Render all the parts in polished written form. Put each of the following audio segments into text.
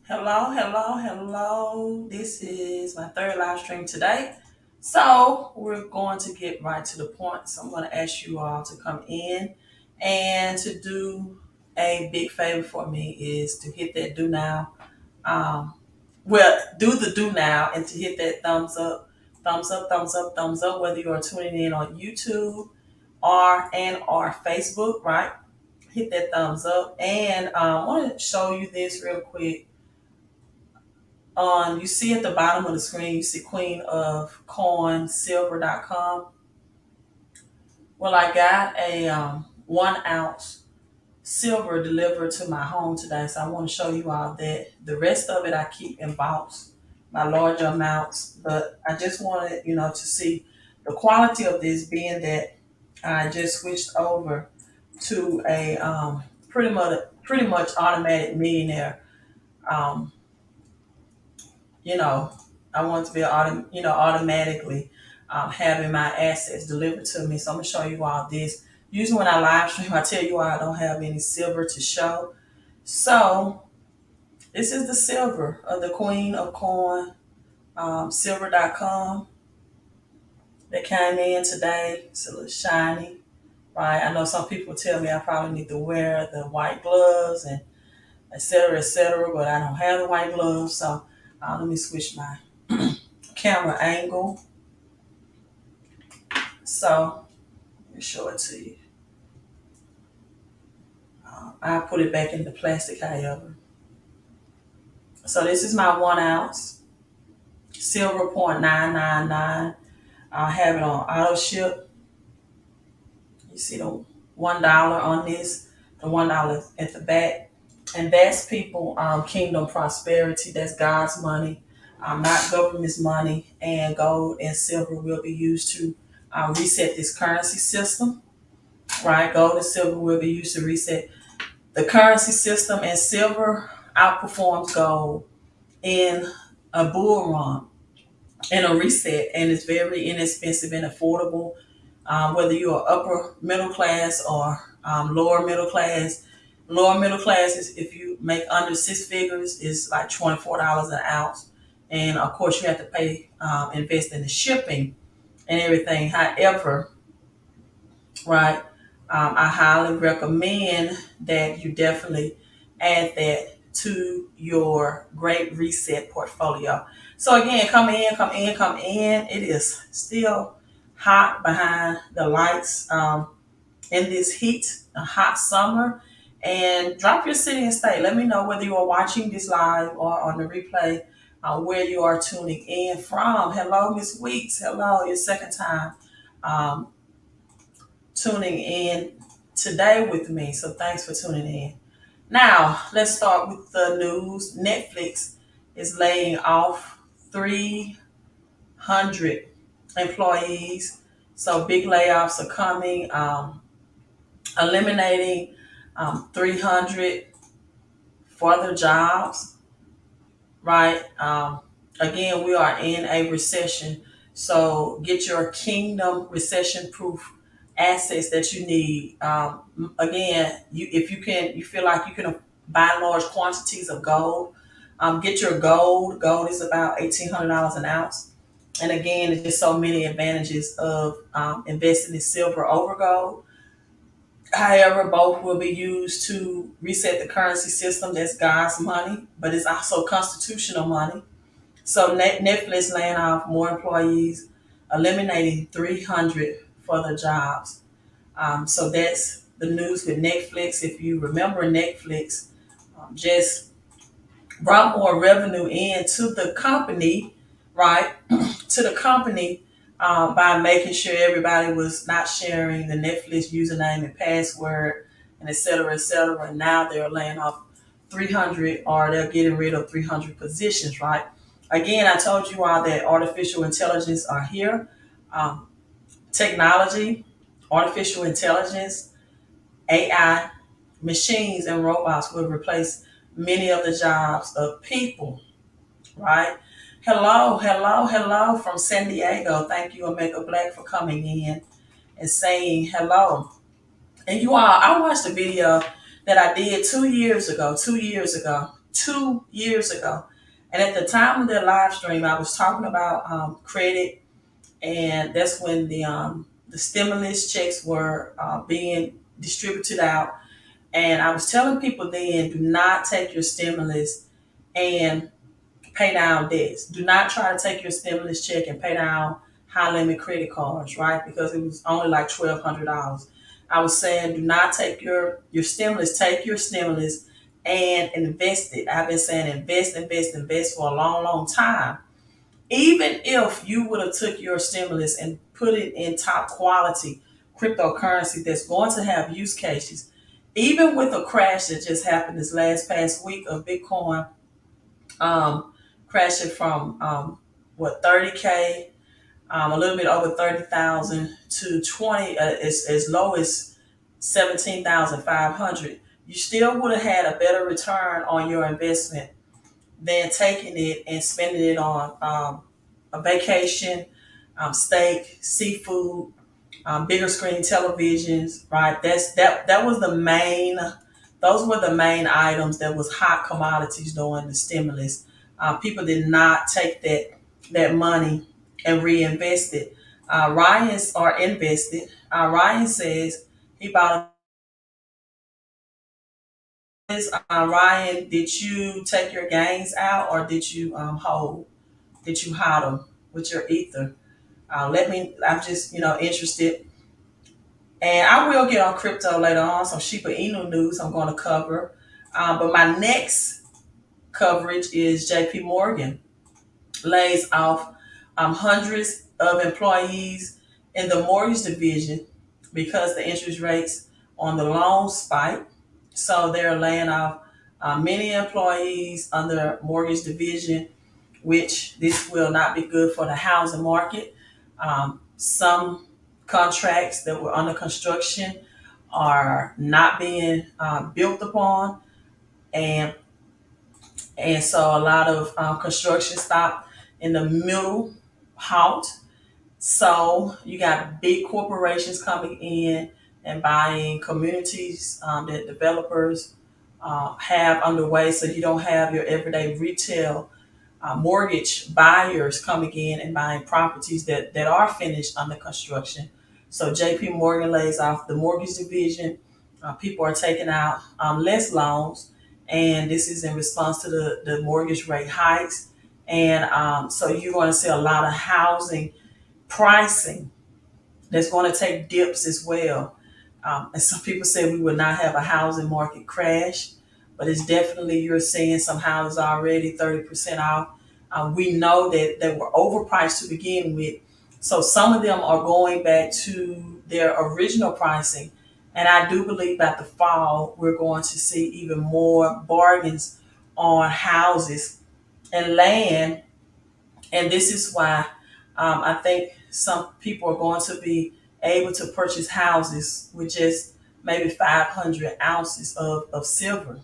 Hello, hello, hello. This is my third live stream today. So we're going to get right to the point. So I'm going to ask you all to come in and to do a big favor for me is to hit that do now. Um, do the do now and to hit that thumbs up, thumbs up, thumbs up, thumbs up, whether you are tuning in on YouTube or Facebook, right? Hit that thumbs up. And I want to show you this real quick. You see at the bottom of the screen, you see Queen of Coin Silver.com. Well, I got a 1 ounce silver delivered to my home today, so I want to show you all that. The rest of it I keep in vaults, my larger amounts, but I just wanted to see the quality of this, being that I just switched over to a pretty much automatic millionaire. Um, you know, I want to be automatically having my assets delivered to me. So I'm gonna show you all this. Usually when I live stream, I tell you all I don't have any silver to show. So this is the silver of the Queen of Coin, silver.com that came in today. It's a little shiny, right? I know some people tell me I probably need to wear the white gloves and et cetera, but I don't have the white gloves. So let me switch my camera angle. So let me show it to you. I'll put it back in the plastic, however. So this is my 1 ounce, silver 0.999. I have it on auto ship. You see the $1 on this, the $1 at the back. And that's people, kingdom prosperity. That's God's money, not government's money. And gold and silver will be used to reset this currency system, right? Gold and silver will be used to reset the currency system, and silver outperforms gold in a bull run and a reset, and it's very inexpensive and affordable. Whether you're upper middle class or lower middle class, lower middle class is if you make under six figures, is like $24 an ounce, and of course you have to pay invest in the shipping and everything. However, right? I highly recommend that you definitely add that to your great reset portfolio. So again, come in, come in, come in. It is still hot behind the lights in this heat, a hot summer. And drop your city and state. Let me know whether you are watching this live or on the replay, where you are tuning in from. Hello, Miss Weeks. Hello, your second time. Um, Tuning in today with me. So thanks for tuning in. Now, let's start with the news. Netflix is laying off 300 employees. So big layoffs are coming, eliminating 300 further jobs, right? Again, we are in a recession. So get your kingdom recession proof assets that you need. Again, if you feel like you can buy large quantities of gold, get your gold. Gold is about $1,800 an ounce. And again, there's just so many advantages of investing in silver over gold. However, both will be used to reset the currency system. That's God's money, but it's also constitutional money. So Netflix laying off more employees, eliminating 300 further jobs. So that's the news with Netflix. If you remember, Netflix just brought more revenue in to the company, right? To the company by making sure everybody was not sharing the Netflix username and password and et cetera, et cetera. And now they're laying off 300, or they're getting rid of 300 positions, right? Again, I told you all that artificial intelligence are here. Um, Technology, artificial intelligence, AI, machines, and robots will replace many of the jobs of people, right? Hello, hello, hello from San Diego. Thank you, Omega Black, for coming in and saying hello. And you all, I watched a video that I did 2 years ago, 2 years ago. 2 years ago. And at the time of their live stream, I was talking about credit, and that's when the stimulus checks were being distributed out. And I was telling people then, do not take your stimulus and pay down debts. Do not try to take your stimulus check and pay down high limit credit cards, right? Because it was only like $1,200. I was saying, do not take your stimulus. Take your stimulus and invest it. I've been saying invest, invest, invest for a long, long time. Even if you would have took your stimulus and put it in top quality cryptocurrency that's going to have use cases, even with a crash that just happened this last past week of Bitcoin, um, crashing from what 30K, a little bit over 30,000 to 20, as low as 17,500. You still would have had a better return on your investment than taking it and spending it on a vacation, steak, seafood, bigger screen televisions, right? That was the main. Those were the main items that was hot commodities during the stimulus. People did not take that money and reinvest it. Ryan's are invested. Ryan says he bought this. Ryan, did you take your gains out, or did you hold? Did you hide them with your ether? Let me. I'm just interested. And I will get on crypto later on, some Shiba Inu news I'm going to cover. But my next coverage is JP Morgan lays off hundreds of employees in the mortgage division because the interest rates on the loans spike. So they're laying off many employees under mortgage division, which this will not be good for the housing market. Some contracts that were under construction are not being built upon, and so a lot of construction stopped in the middle, halt. So you got big corporations coming in and buying communities that developers have underway. So you don't have your everyday retail mortgage buyers coming in and buying properties that are finished under construction. So JP Morgan lays off the mortgage division. People are taking out less loans, and this is in response to the mortgage rate hikes. And so you're going to see a lot of housing pricing that's going to take dips as well. And some people say we will not have a housing market crash, but it's definitely, you're seeing some houses already 30% off. We know that they were overpriced to begin with. So some of them are going back to their original pricing. And I do believe by the fall, we're going to see even more bargains on houses and land. And this is why I think some people are going to be able to purchase houses with just maybe 500 ounces of silver,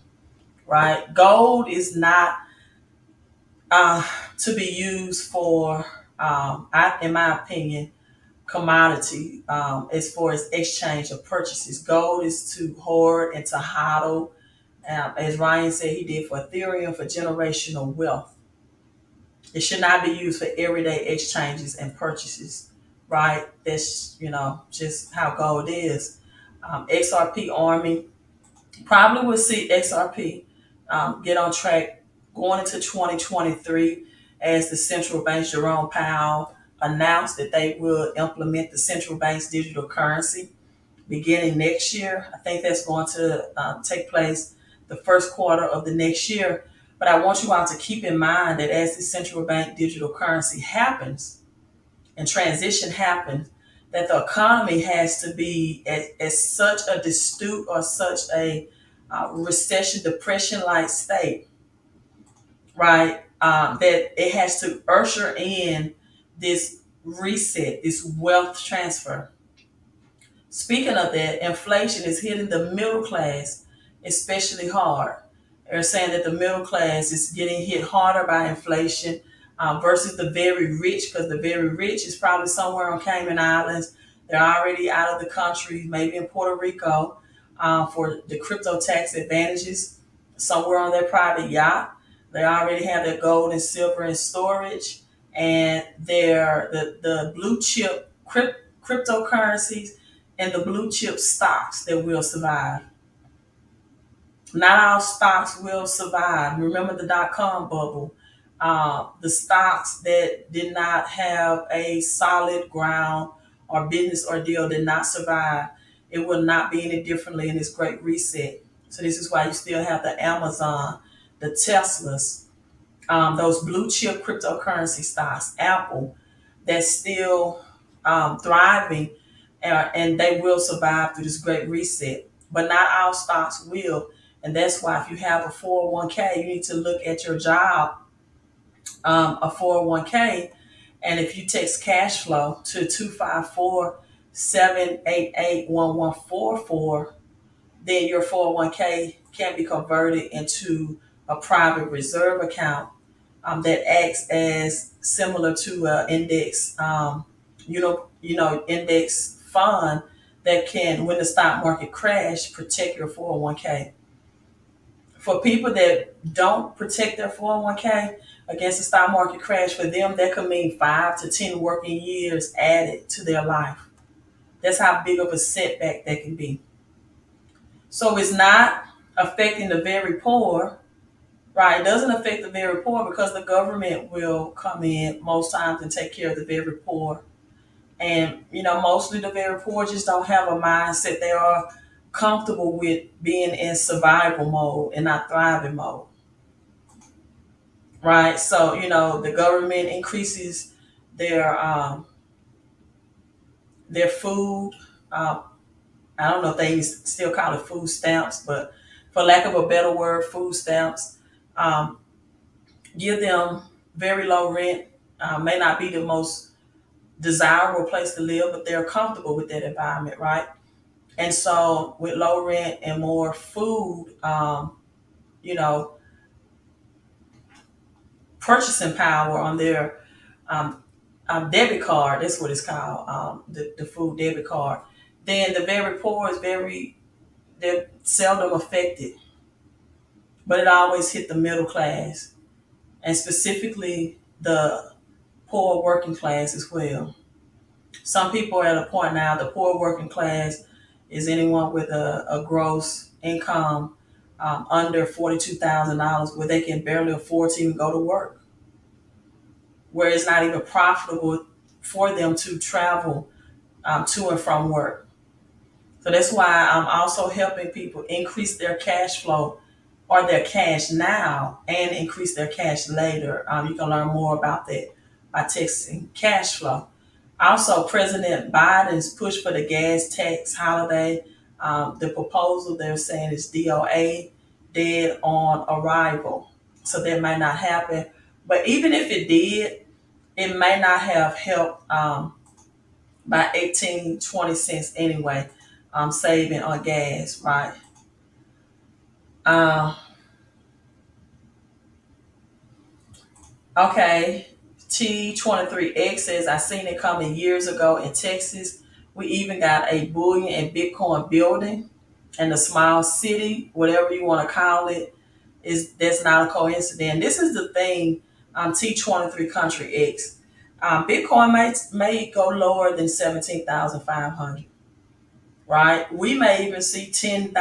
right? Gold is not uh, to be used for, in my opinion, commodity as far as exchange of purchases. Gold is to hoard and to hodl, as Ryan said he did for Ethereum, for generational wealth. It should not be used for everyday exchanges and purchases, right? That's, just how gold is. XRP Army, probably will see XRP get on track going into 2023 as the central bank's Jerome Powell announced that they will implement the central bank's digital currency beginning next year. I think that's going to take place the first quarter of the next year. But I want you all to keep in mind that as the central bank digital currency happens and transition happens, that the economy has to be at such a destitute or such a recession, depression like state, right? That it has to usher in this reset, this wealth transfer. Speaking of that, inflation is hitting the middle class especially hard. They're saying that the middle class is getting hit harder by inflation versus the very rich, because the very rich is probably somewhere on Cayman Islands. They're already out of the country, maybe in Puerto Rico for the crypto tax advantages. somewhere on their private yacht. They already have their gold and silver in storage, and the blue chip cryptocurrencies and the blue chip stocks that will survive. Not all stocks will survive. Remember the dot com bubble. The stocks that did not have a solid ground or business or deal did not survive. It will not be any differently in this great reset. So this is why you still have the Amazon, the Teslas, those blue chip cryptocurrency stocks, Apple, that's still thriving, and they will survive through this great reset. But not all stocks will. And that's why if you have a 401k, you need to look at your job, a 401k. And if you text cash flow to 254-788-1144, then your 401k can be converted into a private reserve account that acts as similar to an index, index fund that can, when the stock market crash, protect your 401k. For people that don't protect their 401k against the stock market crash, for them that could mean 5 to 10 working years added to their life. That's how big of a setback that can be. So it's not affecting the very poor, right? It doesn't affect the very poor because the government will come in most times and take care of the very poor. And, mostly the very poor just don't have a mindset. They are comfortable with being in survival mode and not thriving mode, right? So, the government increases their food. I don't know if they still call it food stamps, but for lack of a better word, food stamps. Um, Give them very low rent. May not be the most desirable place to live, but they're comfortable with that environment, right? And so, with low rent and more food, you know, purchasing power on their debit card, that's what it's called, the food debit card, then the very poor they're seldom affected, but it always hit the middle class and specifically the poor working class as well. Some people are at a point now, the poor working class is anyone with a gross income under $42,000 where they can barely afford to even go to work, where it's not even profitable for them to travel to and from work. So that's why I'm also helping people increase their cash flow or their cash now and increase their cash later. You can learn more about that by texting cash flow. Also, President Biden's push for the gas tax holiday, the proposal they're saying is DOA, dead on arrival. So that might not happen. But even if it did, it may not have helped by 18-20 cents anyway, saving on gas, right? Uh, okay, T23X says, I seen it coming years ago in Texas. We even got a bullion and Bitcoin building in a small city, whatever you want to call it, is that's not a coincidence. This is the thing, T23 Country X. Bitcoin may go lower than 17,500, right? We may even see $10,000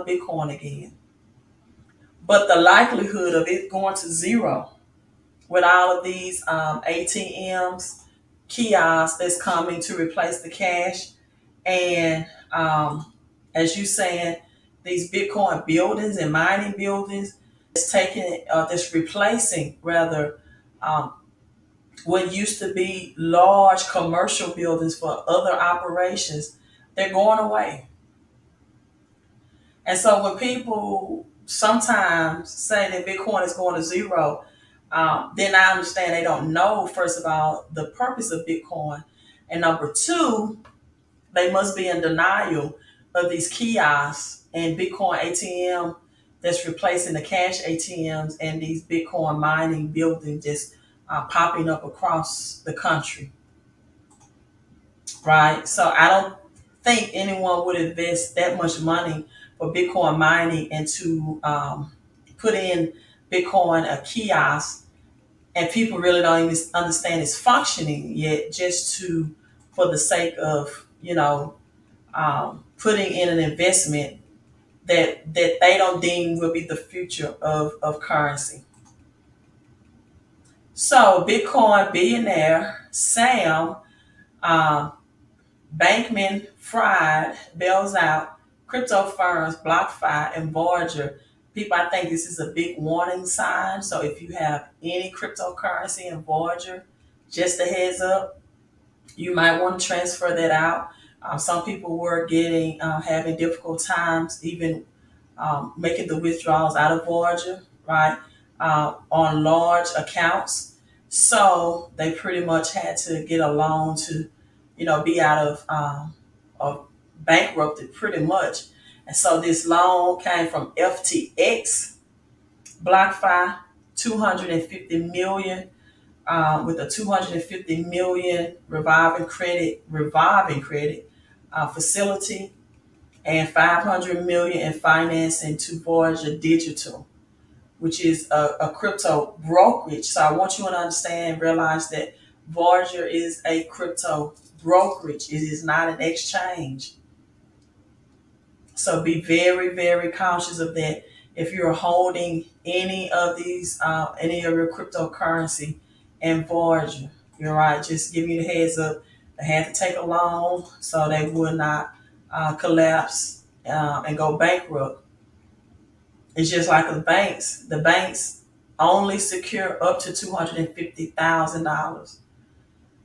Bitcoin again. But the likelihood of it going to zero with all of these ATMs, kiosks that's coming to replace the cash, and as you saying, these Bitcoin buildings and mining buildings, it's taking, that's replacing rather, what used to be large commercial buildings for other operations. They're going away. And so when people sometimes say that Bitcoin is going to zero, then I understand they don't know, first of all, the purpose of Bitcoin. And number two, they must be in denial of these kiosks and Bitcoin ATM that's replacing the cash ATMs and these Bitcoin mining buildings just popping up across the country, right? So I don't think anyone would invest that much money for Bitcoin mining into put in Bitcoin a kiosk, and people really don't even understand its functioning yet, just to for the sake of putting in an investment that they don't deem will be the future of currency. So Bitcoin billionaire Sam um, Bankman Fried bails out crypto firms BlockFi and Voyager. People, I think this is a big warning sign. So if you have any cryptocurrency in Voyager, just a heads up, you might want to transfer that out. Some people were getting having difficult times even making the withdrawals out of Voyager, right, on large accounts. So they pretty much had to get a loan to, be out of bankrupted pretty much. And so this loan came from FTX, BlockFi, 250 million, with a 250 million revolving credit facility, and 500 million in financing to Voyager Digital, which is a crypto brokerage. So I want you to understand and realize that Voyager is a crypto brokerage. It is not an exchange. So be very, very cautious of that. If you're holding any of your cryptocurrency in Voyager, you're right. Just giving you the heads up. They had to take a loan so they would not collapse and go bankrupt. It's just like the banks. The banks only secure up to $250,000.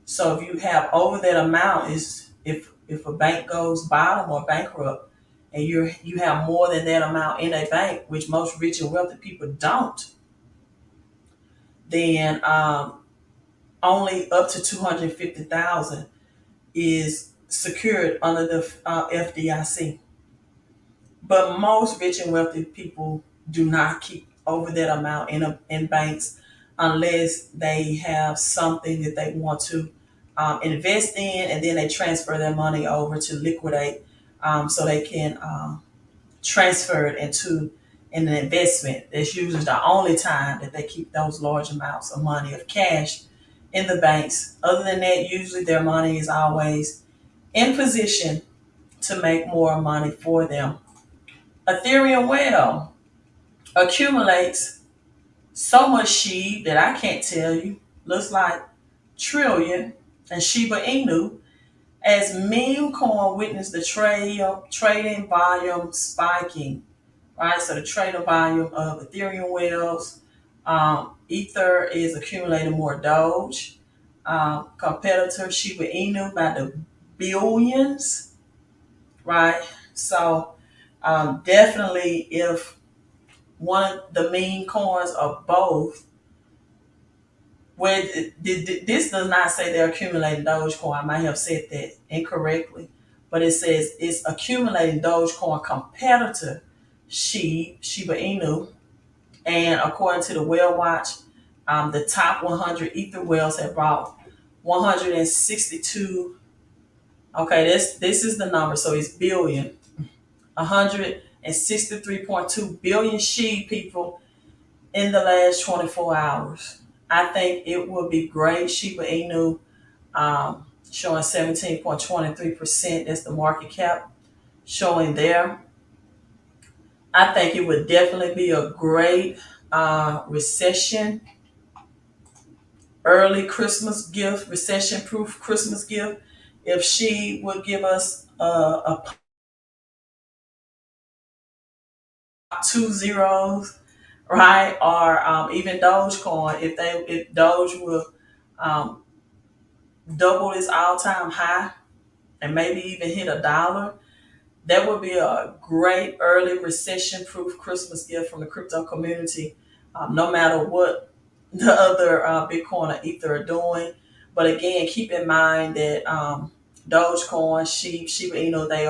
So if you have over that amount, is if a bank goes bottom or bankrupt, and you have more than that amount in a bank, which most rich and wealthy people don't, then only up to 250,000 is secured under the FDIC. But most rich and wealthy people do not keep over that amount in banks unless they have something that they want to invest in, and then they transfer their money over to liquidate, so they can transfer it into an investment. That's usually the only time that they keep those large amounts of money of cash in the banks. Other than that, usually their money is always in position to make more money for them. Ethereum well accumulates so much SHIB that I can't tell you. Looks like trillion and Shiba Inu as meme coin witnessed the trading volume spiking. Right, so the trading volume of Ethereum whales, Ether is accumulating more Doge. Competitor Shiba Inu by the billions. Right, so definitely if one of the meme coins or both, where this does not say they're accumulating Dogecoin. I might have said that incorrectly, but it says it's accumulating Dogecoin competitor Shiba Inu. And according to the Whale Watch, the top 100 Ether whales have brought 162. Okay, this is the number, so it's billion. 163.2 billion SHIB people in the last 24 hours. I think it would be great. Shiba Inu showing 17.23%. That's the market cap showing there. I think it would definitely be a great recession, early Christmas gift, recession proof Christmas gift, if she would give us a two zeros, right? Or even Dogecoin, if Doge will um, double its all time high and maybe even hit $1, that would be a great early recession proof Christmas gift from the crypto community, no matter what the other Bitcoin or Ether are doing. But again, keep in mind that Dogecoin, Shiba Inu, they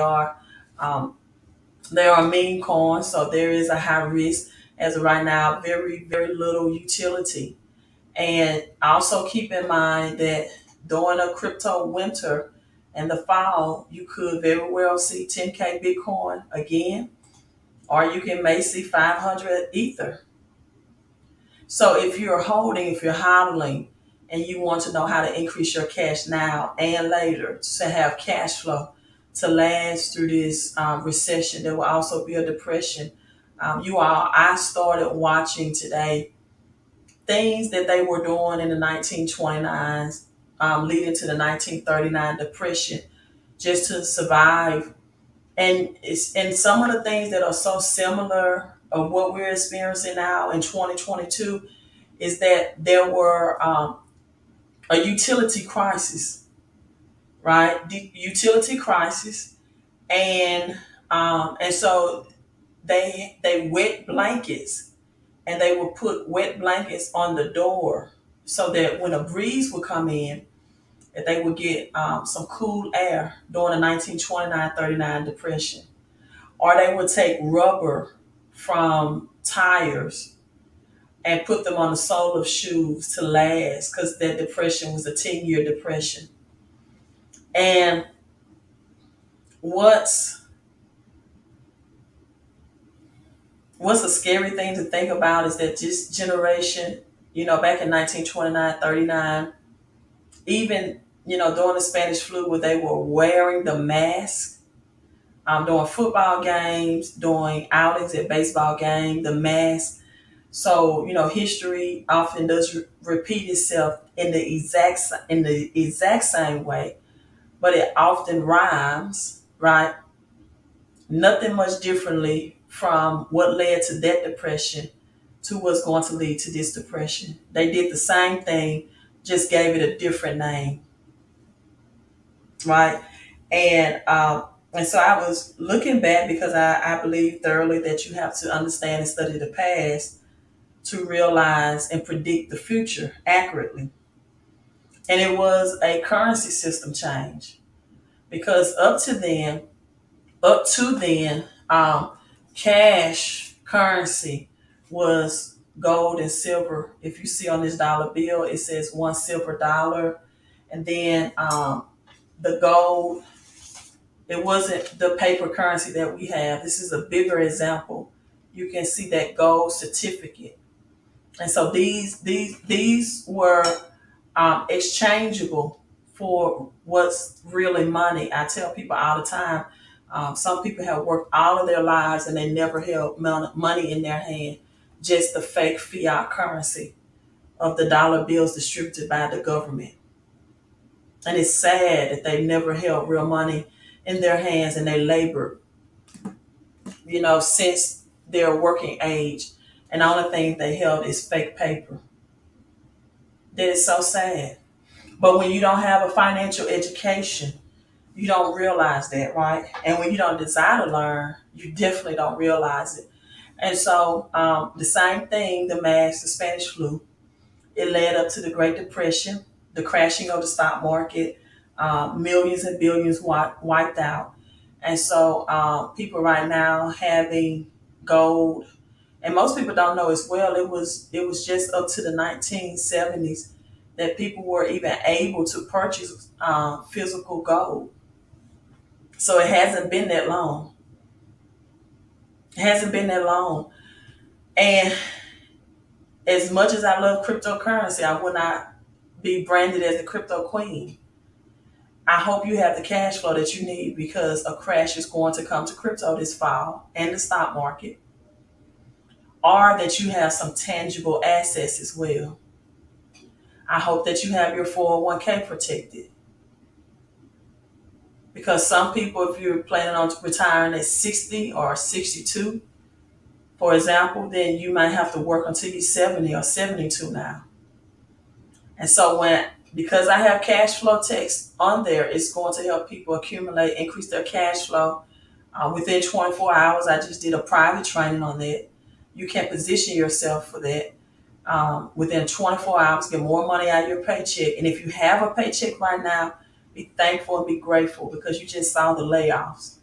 are meme coins, so there is a high risk as of right now, very, very little utility. And also keep in mind that during a crypto winter and the fall, you could very well see 10K Bitcoin again, or you can may see 500 Ether. So if you're hodling and you want to know how to increase your cash now and later to have cash flow to last through this recession, there will also be a depression. I started watching today things that they were doing in the 1929s, leading to the 1939 depression, just to survive. And some of the things that are so similar of what we're experiencing now in 2022 is that there were a utility crisis, right? The utility crisis, and so they wet blankets, and they would put wet blankets on the door so that when a breeze would come in, that they would get some cool air during the 1929-39 depression. Or they would take rubber from tires and put them on the sole of shoes to last, because that depression was a 10-year depression. And what's what's a scary thing to think about is that this generation, back in 1929, 39, even, during the Spanish flu, where they were wearing the mask, during football games, during outings at baseball games, the mask. So, history often does repeat itself in the exact same way, but it often rhymes, right? Nothing much differently from what led to that depression to what's going to lead to this depression. They did the same thing, just gave it a different name, right? And so I was looking back because I believe thoroughly that you have to understand and study the past to realize and predict the future accurately. And it was a currency system change, because up to then, cash currency was gold and silver. If you see on this dollar bill, it says $1 silver. And then the gold, it wasn't the paper currency that we have. This is a bigger example. You can see that gold certificate. And so these were exchangeable for what's really money. I tell people all the time, some people have worked all of their lives and they never held money in their hand, just the fake fiat currency of the dollar bills distributed by the government. And it's sad that they never held real money in their hands, and they labored, since their working age. And the only thing they held is fake paper. That is so sad. But when you don't have a financial education, you don't realize that, right? And when you don't desire to learn, you definitely don't realize it. And so the same thing, the mask, the Spanish flu, it led up to the Great Depression, the crashing of the stock market, millions and billions wiped out. And so people right now having gold, and most people don't know as well, it was just up to the 1970s that people were even able to purchase physical gold. So it hasn't been that long. It hasn't been that long. And as much as I love cryptocurrency, I would not be branded as the crypto queen. I hope you have the cash flow that you need, because a crash is going to come to crypto this fall and the stock market, or that you have some tangible assets as well. I hope that you have your 401k protected, because some people, if you're planning on retiring at 60 or 62, for example, then you might have to work until you're 70 or 72 now. And so because I have cash flow text on there, it's going to help people accumulate, increase their cash flow. Within 24 hours, I just did a private training on that. You can position yourself for that. Within 24 hours, get more money out of your paycheck. And if you have a paycheck right now, be thankful and be grateful, because you just saw the layoffs.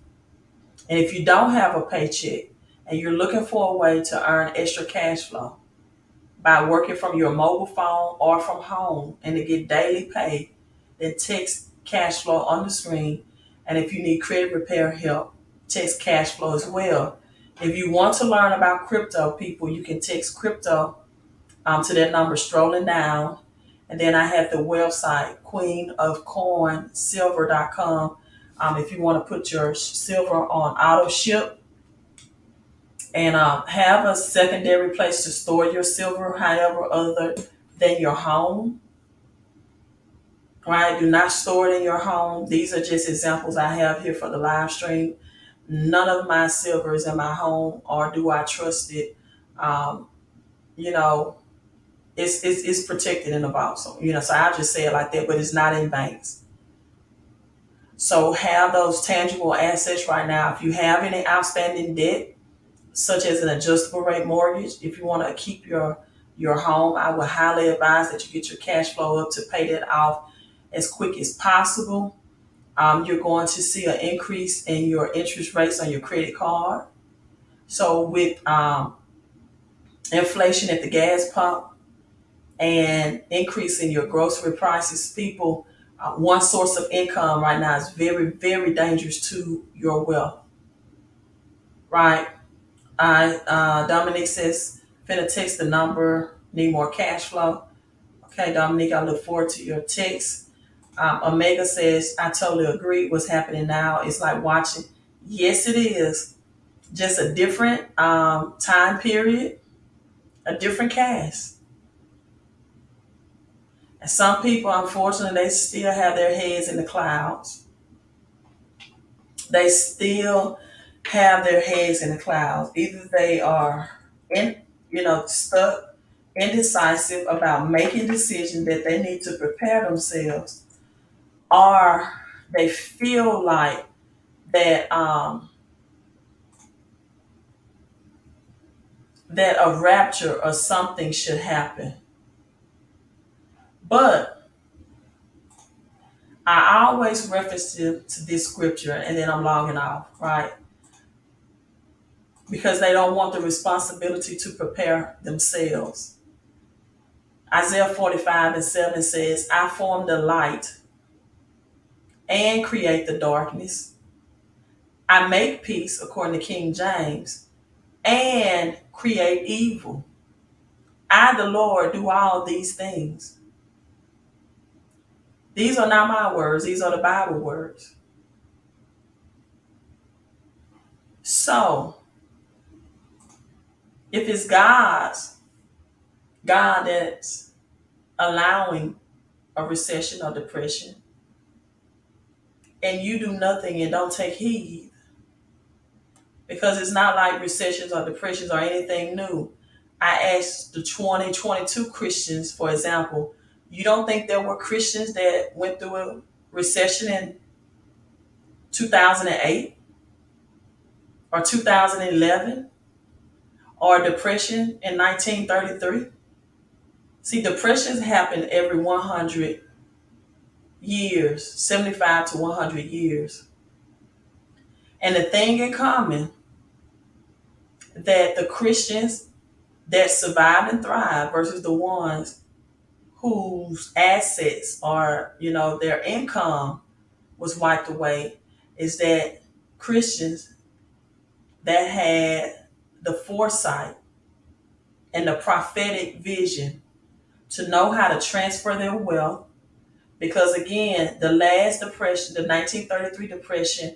And if you don't have a paycheck and you're looking for a way to earn extra cash flow by working from your mobile phone or from home and to get daily pay, then text cash flow on the screen. And if you need credit repair help, text cash flow as well. If you want to learn about crypto, people, you can text crypto to that number strolling down. And then I have the website, queenofcornsilver.com. If you want to put your silver on auto ship and have a secondary place to store your silver, however, other than your home, right? Do not store it in your home. These are just examples I have here for the live stream. None of my silver is in my home, or do I trust it. Um, you know, it's protected in a vault. So, so I'll just say it like that, but it's not in banks. So have those tangible assets right now. If you have any outstanding debt, such as an adjustable rate mortgage, if you want to keep your home, I would highly advise that you get your cash flow up to pay that off as quick as possible. You're going to see an increase in your interest rates on your credit card. So with inflation at the gas pump and increase in your grocery prices, people, one source of income right now is very, very dangerous to your wealth, right? Dominique says, finna text the number, need more cash flow. Okay, Dominique, I look forward to your text. Omega says, I totally agree. What's happening now is like watching. Yes, it is. Just a different time period, a different cast. And some people, unfortunately, they still have their heads in the clouds. They still have their heads in the clouds. Either they are stuck, indecisive about making decisions that they need to prepare themselves, or they feel like that that a rapture or something should happen. But I always reference to this scripture and then I'm logging off, right? Because they don't want the responsibility to prepare themselves. Isaiah 45:7 says, I form the light and create the darkness. I make peace, according to King James, and create evil. I, the Lord, do all these things. These are not my words, these are the Bible words. So, if it's God that's allowing a recession or depression, and you do nothing and don't take heed, because it's not like recessions or depressions or anything new. I asked the 2022 Christians, for example, you don't think there were Christians that went through a recession in 2008 or 2011 or depression in 1933? See, depressions happen every 100 years, 75 to 100 years. And the thing in common that the Christians that survived and thrived versus the ones whose assets or, their income was wiped away is that Christians that had the foresight and the prophetic vision to know how to transfer their wealth. Because again, the last depression, the 1933 depression,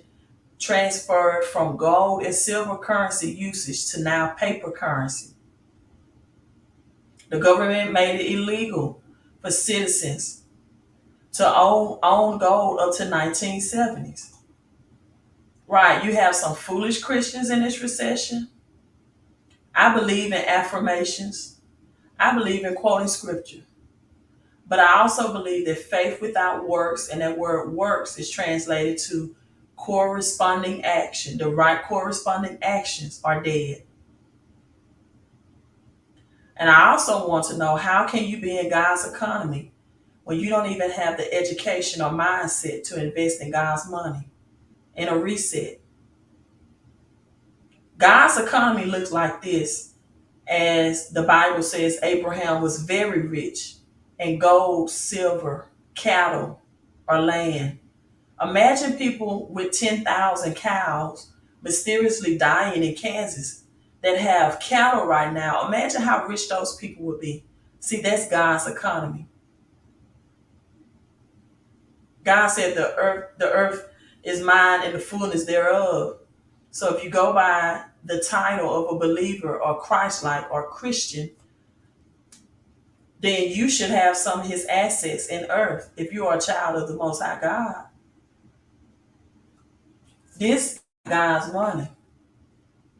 transferred from gold and silver currency usage to now paper currency. The government made it illegal for citizens to own gold up to 1970s. Right, you have some foolish Christians in this recession. I believe in affirmations. I believe in quoting scripture. But I also believe that faith without works, and that word works is translated to corresponding action. The right corresponding actions are dead. And I also want to know, how can you be in God's economy when you don't even have the education or mindset to invest in God's money in a reset? God's economy looks like this. As the Bible says, Abraham was very rich in gold, silver, cattle, or land. Imagine people with 10,000 cows mysteriously dying in Kansas that have cattle right now. Imagine how rich those people would be. See, that's God's economy. God said the earth is mine and the fullness thereof. So if you go by the title of a believer or Christ-like or Christian, then you should have some of his assets in earth if you are a child of the Most High God. This is God's money.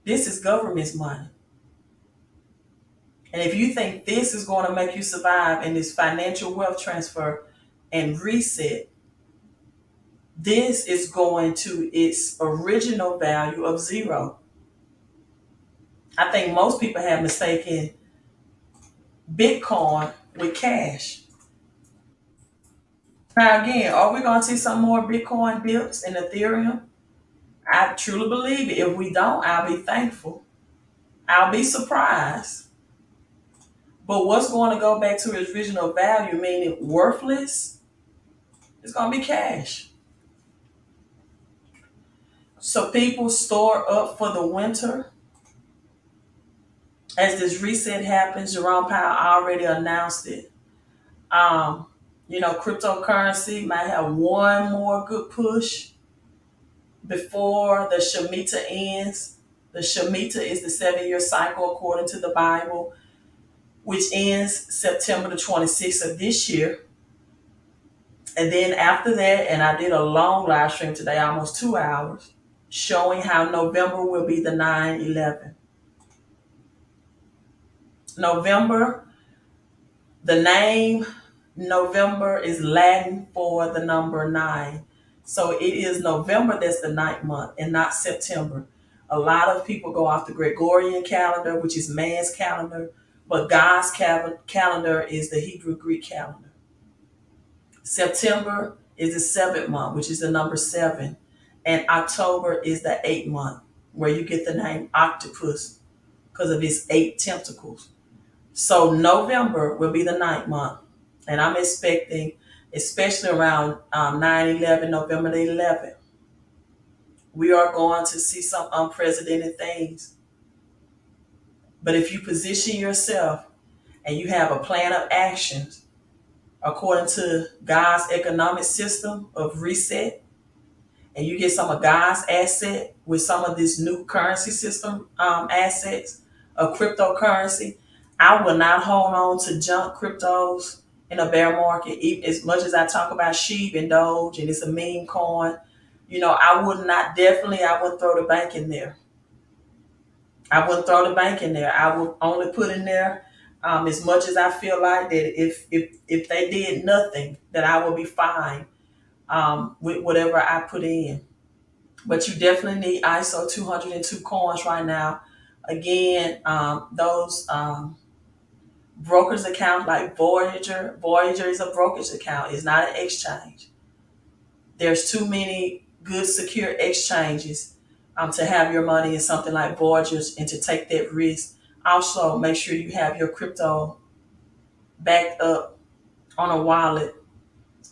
This is government's money. And if you think this is going to make you survive in this financial wealth transfer and reset, this is going to its original value of zero. I think most people have mistaken Bitcoin with cash. Now, again, are we going to see some more Bitcoin dips and Ethereum? I truly believe it. If we don't, I'll be thankful. I'll be surprised. But what's going to go back to its original value, meaning worthless, it's going to be cash. So people store up for the winter. As this reset happens, Jerome Powell already announced it. Um, cryptocurrency might have one more good push before the Shemitah ends. The Shemitah is the 7-year cycle according to the Bible, which ends September the 26th of this year. And then after that, and I did a long live stream today, almost 2 hours, showing how November will be the 9/11. November, the name November is Latin for the number 9. So it is November that's the ninth month and not September. A lot of people go off the Gregorian calendar, which is man's calendar, but God's calendar is the Hebrew Greek calendar. September is the seventh month, which is the number 7. And October is the 8th month, where you get the name octopus because of its 8 tentacles. So November will be the ninth month. And I'm expecting, especially around 9/11, November the 11th, we are going to see some unprecedented things. But if you position yourself and you have a plan of actions according to God's economic system of reset, and you get some of God's asset with some of this new currency system assets of cryptocurrency, I will not hold on to junk cryptos in a bear market. As much as I talk about Sheep and Doge and it's a meme coin, I would not, definitely, I wouldn't throw the bank in there. I wouldn't throw the bank in there. I would only put in there as much as I feel like that if they did nothing, that I will be fine with whatever I put in. But you definitely need ISO 202 coins right now. Again, those brokers account like Voyager. Voyager is a brokerage account. It's not an exchange. There's too many good secure exchanges to have your money in something like Voyager's and to take that risk. Also, make sure you have your crypto backed up on a wallet.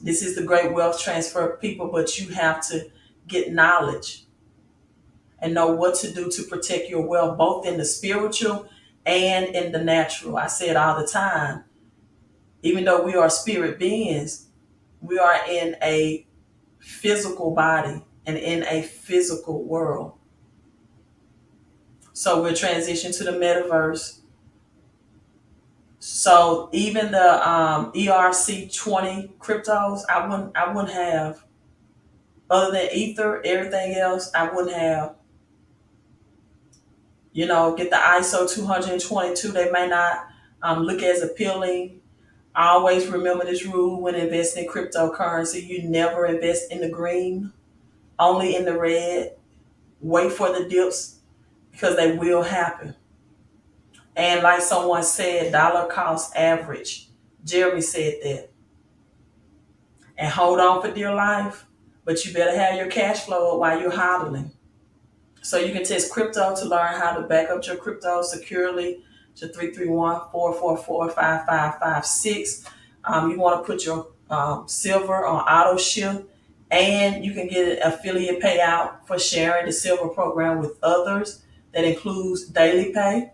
This is the great wealth transfer, people, but you have to get knowledge and know what to do to protect your wealth, both in the spiritual and in the natural. I say it all the time. Even though we are spirit beings, we are in a physical body and in a physical world. So we're transitioning to the metaverse. So even the ERC20 cryptos, I wouldn't have, other than Ether, everything else I wouldn't have. Get the ISO 222. They may not look as appealing. I always remember this rule when investing in cryptocurrency. You never invest in the green, only in the red. Wait for the dips because they will happen. And like someone said, dollar cost average. Jeremy said that. And hold on for dear life, but you better have your cash flow while you're hodling. So you can test crypto to learn how to back up your crypto securely to 331-444-5556. You want to put your silver on auto ship, and you can get an affiliate payout for sharing the silver program with others. That includes daily pay.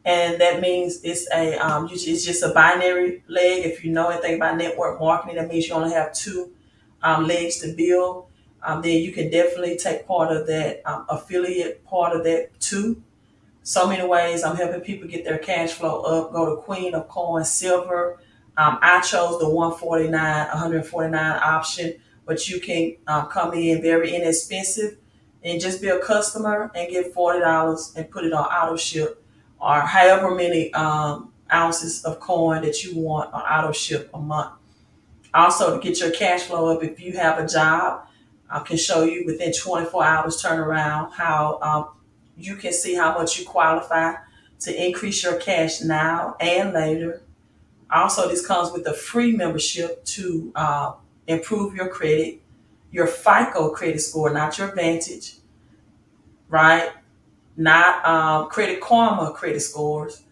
And that means it's just a binary leg. If you know anything about network marketing, that means you only have two legs to build. Then you can definitely take part of that affiliate part of that too. So many ways I'm helping people get their cash flow up. Go to Queen of Coins Silver. I chose the 149 option, but you can come in very inexpensive and just be a customer and get $40 and put it on auto ship, or however many ounces of coin that you want on auto ship a month. Also, to get your cash flow up, if you have a job, I can show you within 24 hours turnaround how you can see how much you qualify to increase your cash now and later. Also, this comes with a free membership to improve your credit, your FICO credit score, not your Vantage, right? Not Credit Karma credit scores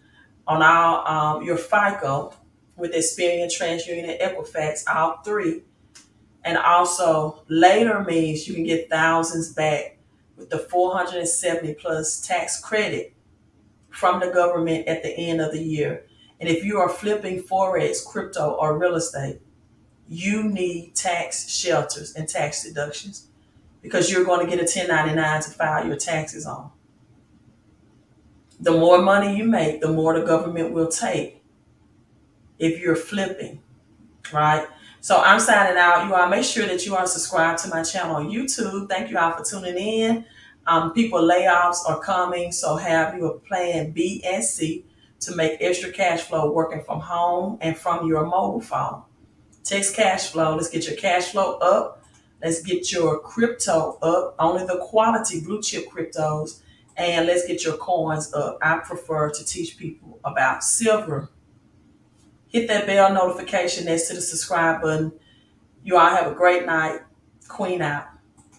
on our your FICO with Experian, TransUnion, and Equifax, all three. And also later means you can get thousands back with the 470 plus tax credit from the government at the end of the year. And if you are flipping Forex, crypto, or real estate, you need tax shelters and tax deductions because you're going to get a 1099 to file your taxes on. The more money you make, the more the government will take if you're flipping, right? So I'm signing out. You all make sure that you are subscribed to my channel on YouTube. Thank you all for tuning in. People layoffs are coming, so have you a plan B and C to make extra cash flow working from home and from your mobile phone. Text cash flow. Let's get your cash flow up. Let's get your crypto up, only the quality blue chip cryptos, and let's get your coins up. I prefer to teach people about silver. Hit that bell notification next to the subscribe button. You all have a great night. Queen out.